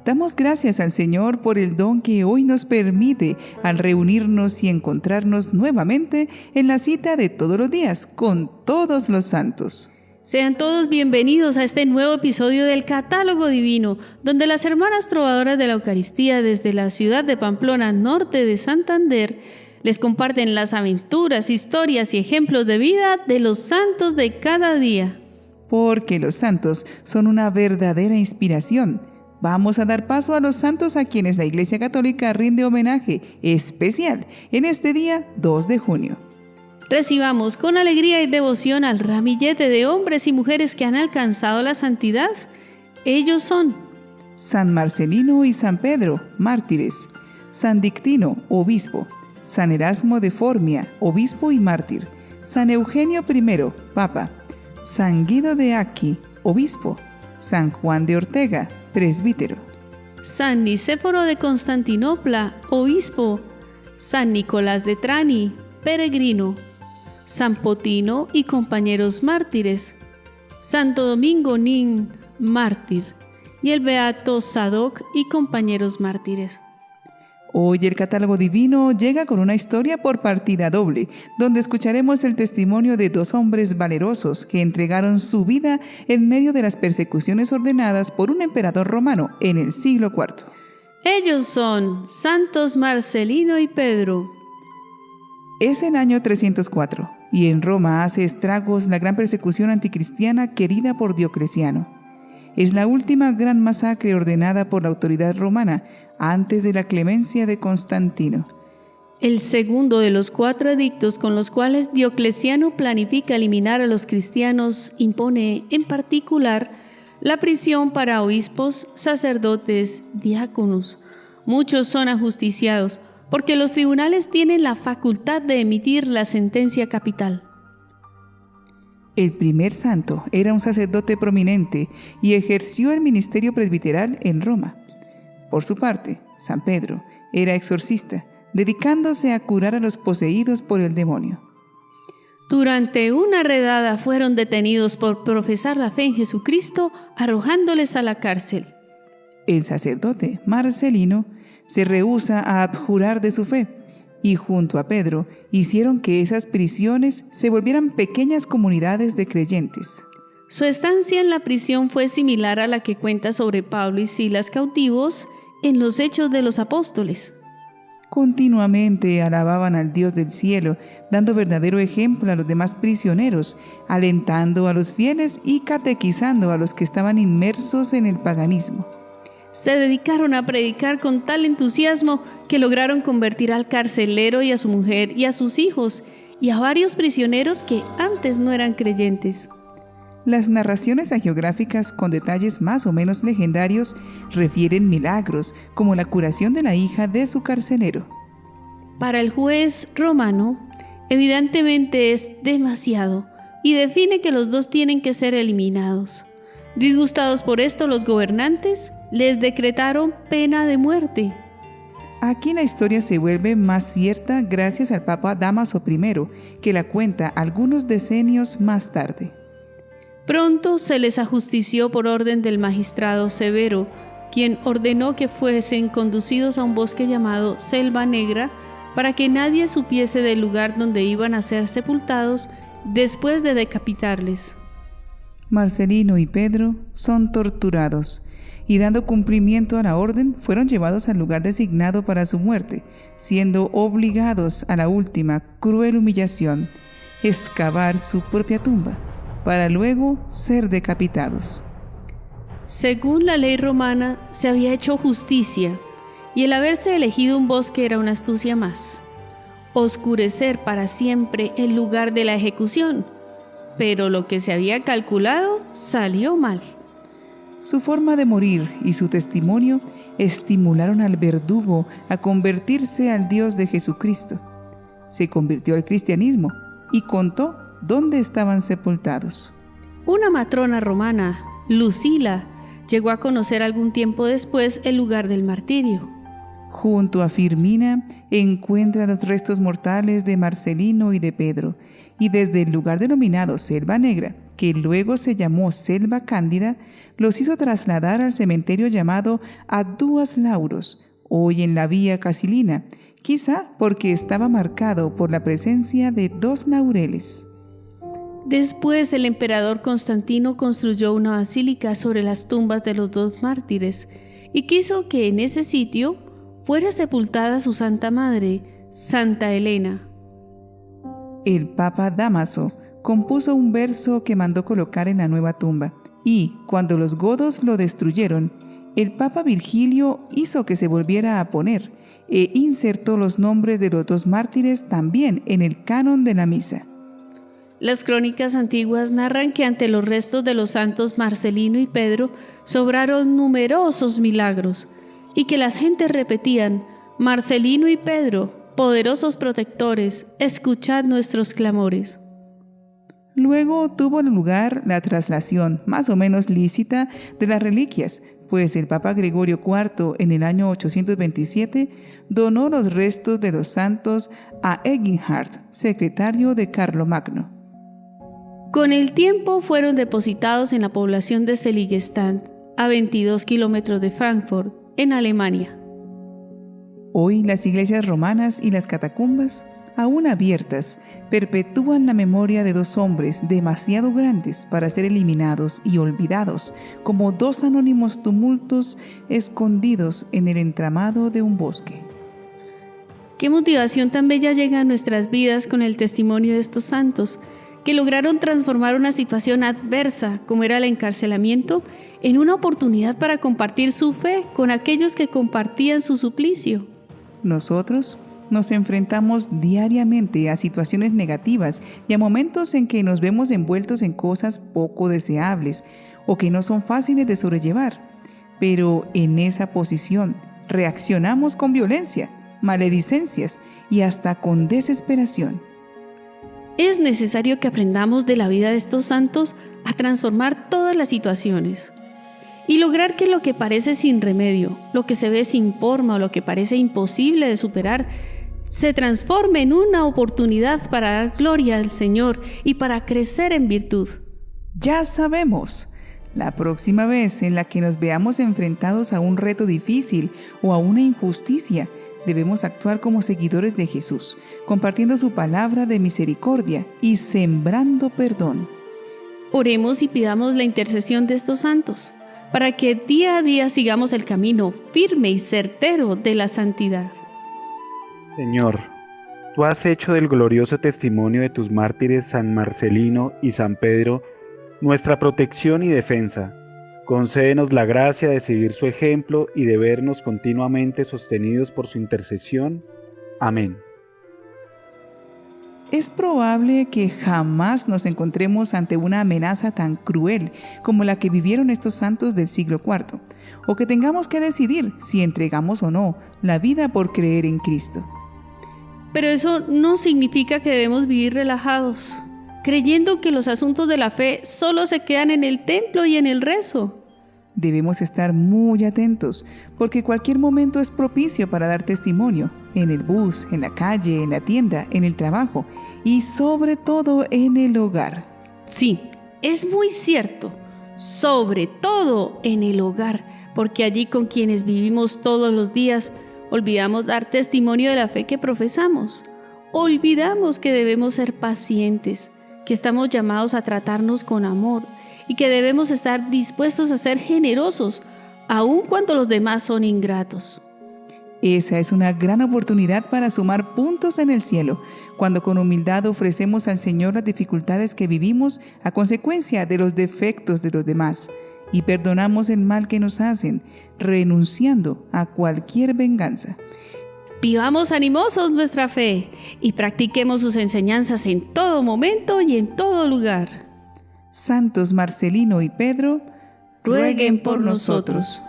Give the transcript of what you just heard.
Damos gracias al Señor por el don que hoy nos permite al reunirnos y encontrarnos nuevamente en la cita de todos los días con todos los santos. Sean todos bienvenidos a este nuevo episodio del Catálogo Divino, donde las hermanas trovadoras de la Eucaristía desde la ciudad de Pamplona, norte de Santander, les comparten las aventuras, historias y ejemplos de vida de los santos de cada día. Porque los santos son una verdadera inspiración. Vamos a dar paso a los santos a quienes la Iglesia Católica rinde homenaje especial en este día 2 de junio. Recibamos con alegría y devoción al ramillete de hombres y mujeres que han alcanzado la santidad. Ellos son San Marcelino y San Pedro, mártires. San Dictino, obispo. San Erasmo de Formia, obispo y mártir. San Eugenio I, papa. San Guido de Aquí, obispo. San Juan de Ortega, presbítero. San Nicéforo de Constantinopla, obispo. San Nicolás de Trani, peregrino. San Potino y compañeros mártires. Santo Domingo Nin, mártir. Y el beato Sadoc y compañeros mártires. Hoy el Catálogo Divino llega con una historia por partida doble, donde escucharemos el testimonio de 2 hombres valerosos que entregaron su vida en medio de las persecuciones ordenadas por un emperador romano en el siglo IV. Ellos son Santos Marcelino y Pedro. Es el año 304, y en Roma hace estragos la gran persecución anticristiana querida por Diocleciano. Es la última gran masacre ordenada por la autoridad romana antes de la clemencia de Constantino. El segundo de los 4 edictos con los cuales Diocleciano planifica eliminar a los cristianos impone, en particular, la prisión para obispos, sacerdotes, diáconos. Muchos son ajusticiados, porque los tribunales tienen la facultad de emitir la sentencia capital. El primer santo era un sacerdote prominente y ejerció el ministerio presbiteral en Roma. Por su parte, San Pedro era exorcista, dedicándose a curar a los poseídos por el demonio. Durante una redada fueron detenidos por profesar la fe en Jesucristo, arrojándoles a la cárcel. El sacerdote Marcelino se rehúsa a abjurar de su fe, y junto a Pedro hicieron que esas prisiones se volvieran pequeñas comunidades de creyentes. Su estancia en la prisión fue similar a la que cuenta sobre Pablo y Silas cautivos en los Hechos de los Apóstoles. Continuamente alababan al Dios del cielo, dando verdadero ejemplo a los demás prisioneros, alentando a los fieles y catequizando a los que estaban inmersos en el paganismo. Se dedicaron a predicar con tal entusiasmo que lograron convertir al carcelero y a su mujer y a sus hijos y a varios prisioneros que antes no eran creyentes. Las narraciones hagiográficas con detalles más o menos legendarios refieren milagros como la curación de la hija de su carcelero. Para el juez romano, evidentemente es demasiado y define que los 2 tienen que ser eliminados. Disgustados por esto, los gobernantes les decretaron pena de muerte. Aquí la historia se vuelve más cierta gracias al Papa Dámaso I, que la cuenta algunos decenios más tarde. Pronto se les ajustició por orden del magistrado Severo, quien ordenó que fuesen conducidos a un bosque llamado Selva Negra para que nadie supiese del lugar donde iban a ser sepultados después de decapitarles. Marcelino y Pedro son torturados y, dando cumplimiento a la orden, fueron llevados al lugar designado para su muerte, siendo obligados a la última cruel humillación, excavar su propia tumba, para luego ser decapitados. Según la ley romana, se había hecho justicia, y el haberse elegido un bosque era una astucia más. Oscurecer para siempre el lugar de la ejecución, pero lo que se había calculado salió mal. Su forma de morir y su testimonio estimularon al verdugo a convertirse al Dios de Jesucristo. Se convirtió al cristianismo y contó dónde estaban sepultados. Una matrona romana, Lucila, llegó a conocer algún tiempo después el lugar del martirio. Junto a Firmina encuentra los restos mortales de Marcelino y de Pedro, y desde el lugar denominado Selva Negra que luego se llamó Selva Cándida, los hizo trasladar al cementerio llamado Aduas Lauros, hoy en la Vía Casilina, quizá porque estaba marcado por la presencia de 2 laureles. Después el emperador Constantino construyó una basílica sobre las tumbas de los 2 mártires y quiso que en ese sitio fuera sepultada su Santa Madre, Santa Elena. El Papa Dámaso compuso un verso que mandó colocar en la nueva tumba, y cuando los godos lo destruyeron, el Papa Virgilio hizo que se volviera a poner e insertó los nombres de los 2 mártires también en el canon de la misa. Las crónicas antiguas narran que ante los restos de los santos Marcelino y Pedro sobraron numerosos milagros y que las gentes repetían: Marcelino y Pedro, poderosos protectores, escuchad nuestros clamores. Luego tuvo lugar la traslación, más o menos lícita, de las reliquias, pues el Papa Gregorio IV en el año 827 donó los restos de los santos a Eginhard, secretario de Carlomagno. Con el tiempo fueron depositados en la población de Seligenstadt, a 22 kilómetros de Frankfurt, en Alemania. Hoy las iglesias romanas y las catacumbas, aún abiertas, perpetúan la memoria de 2 hombres demasiado grandes para ser eliminados y olvidados, como 2 anónimos tumultos escondidos en el entramado de un bosque. Qué motivación tan bella llega a nuestras vidas con el testimonio de estos santos, que lograron transformar una situación adversa, como era el encarcelamiento, en una oportunidad para compartir su fe con aquellos que compartían su suplicio. Nosotros nos enfrentamos diariamente a situaciones negativas y a momentos en que nos vemos envueltos en cosas poco deseables o que no son fáciles de sobrellevar. Pero en esa posición reaccionamos con violencia, maledicencias y hasta con desesperación. Es necesario que aprendamos de la vida de estos santos a transformar todas las situaciones y lograr que lo que parece sin remedio, lo que se ve sin forma o lo que parece imposible de superar, se transforme en una oportunidad para dar gloria al Señor y para crecer en virtud. Ya sabemos, la próxima vez en la que nos veamos enfrentados a un reto difícil o a una injusticia, debemos actuar como seguidores de Jesús, compartiendo su palabra de misericordia y sembrando perdón. Oremos y pidamos la intercesión de estos santos, para que día a día sigamos el camino firme y certero de la santidad. Señor, tú has hecho del glorioso testimonio de tus mártires San Marcelino y San Pedro nuestra protección y defensa. Concédenos la gracia de seguir su ejemplo y de vernos continuamente sostenidos por su intercesión. Amén. Es probable que jamás nos encontremos ante una amenaza tan cruel como la que vivieron estos santos del siglo IV, o que tengamos que decidir si entregamos o no la vida por creer en Cristo. Pero eso no significa que debemos vivir relajados, creyendo que los asuntos de la fe solo se quedan en el templo y en el rezo. Debemos estar muy atentos, porque cualquier momento es propicio para dar testimonio, en el bus, en la calle, en la tienda, en el trabajo y sobre todo en el hogar. Sí, es muy cierto, sobre todo en el hogar, porque allí con quienes vivimos todos los días, olvidamos dar testimonio de la fe que profesamos. Olvidamos que debemos ser pacientes, que estamos llamados a tratarnos con amor y que debemos estar dispuestos a ser generosos, aun cuando los demás son ingratos. Esa es una gran oportunidad para sumar puntos en el cielo, cuando con humildad ofrecemos al Señor las dificultades que vivimos a consecuencia de los defectos de los demás y perdonamos el mal que nos hacen, renunciando a cualquier venganza. Vivamos animosos nuestra fe y practiquemos sus enseñanzas en todo momento y en todo lugar. Santos Marcelino y Pedro, rueguen por nosotros.